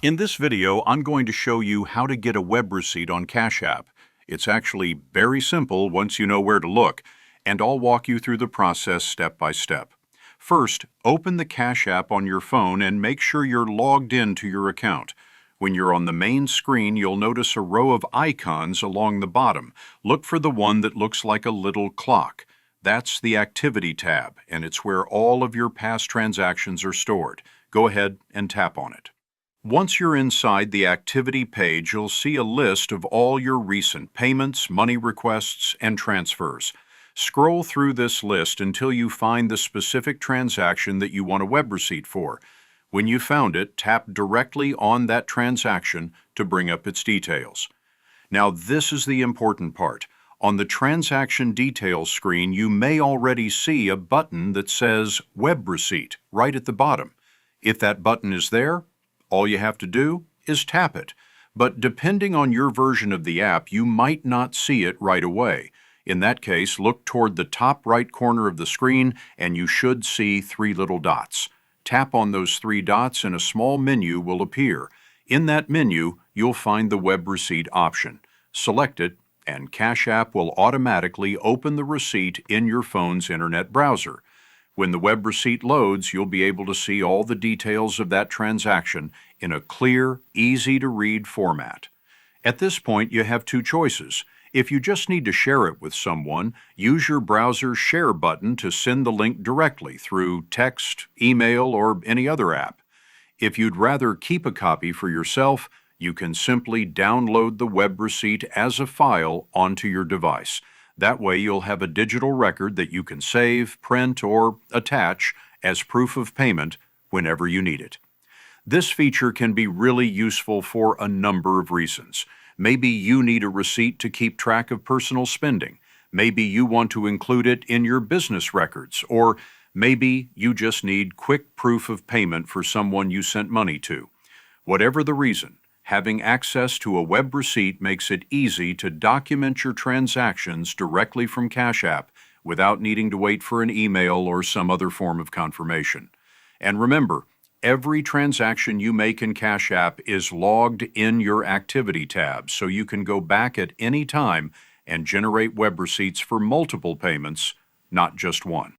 In this video, I'm going to show you how to get a web receipt on Cash App. It's actually very simple once you know where to look, and I'll walk you through the process step by step. First, open the Cash App on your phone and make sure you're logged in to your account. When you're on the main screen, you'll notice a row of icons along the bottom. Look for the one that looks like a little clock. That's the Activity tab, and it's where all of your past transactions are stored. Go ahead and tap on it. Once you're inside the Activity page, you'll see a list of all your recent payments, money requests, and transfers. Scroll through this list until you find the specific transaction that you want a web receipt for. When you found it, tap directly on that transaction to bring up its details. Now, this is the important part. On the Transaction Details screen, you may already see a button that says Web Receipt right at the bottom. If that button is there, all you have to do is tap it. But depending on your version of the app, you might not see it right away. In that case, look toward the top right corner of the screen and you should see three little dots. Tap on those three dots and a small menu will appear. In that menu, you'll find the Web Receipt option. Select it, and Cash App will automatically open the receipt in your phone's internet browser. When the web receipt loads, you'll be able to see all the details of that transaction in a clear, easy-to-read format. At this point, you have two choices. If you just need to share it with someone, use your browser's Share button to send the link directly through text, email, or any other app. If you'd rather keep a copy for yourself, you can simply download the web receipt as a file onto your device. That way you'll have a digital record that you can save, print, or attach as proof of payment whenever you need it. This feature can be really useful for a number of reasons. Maybe you need a receipt to keep track of personal spending. Maybe you want to include it in your business records, or maybe you just need quick proof of payment for someone you sent money to. Whatever the reason, having access to a web receipt makes it easy to document your transactions directly from Cash App without needing to wait for an email or some other form of confirmation. And remember, every transaction you make in Cash App is logged in your Activity tab, so you can go back at any time and generate web receipts for multiple payments, not just one.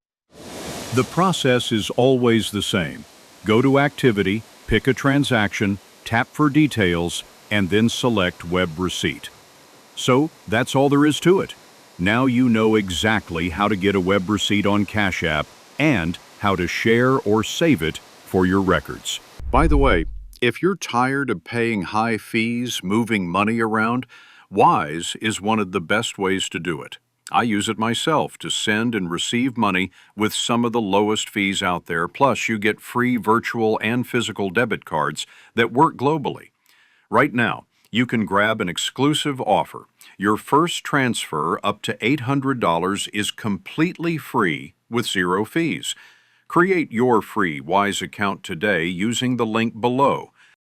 The process is always the same. Go to Activity, pick a transaction, tap for details, and then select Web Receipt. So that's all there is to it. Now you know exactly how to get a web receipt on Cash App and how to share or save it for your records. By the way, if you're tired of paying high fees, moving money around, Wise is one of the best ways to do it. I use it myself to send and receive money with some of the lowest fees out there, plus you get free virtual and physical debit cards that work globally. Right now, you can grab an exclusive offer. Your first transfer up to $800 is completely free with zero fees. Create your free Wise account today using the link below.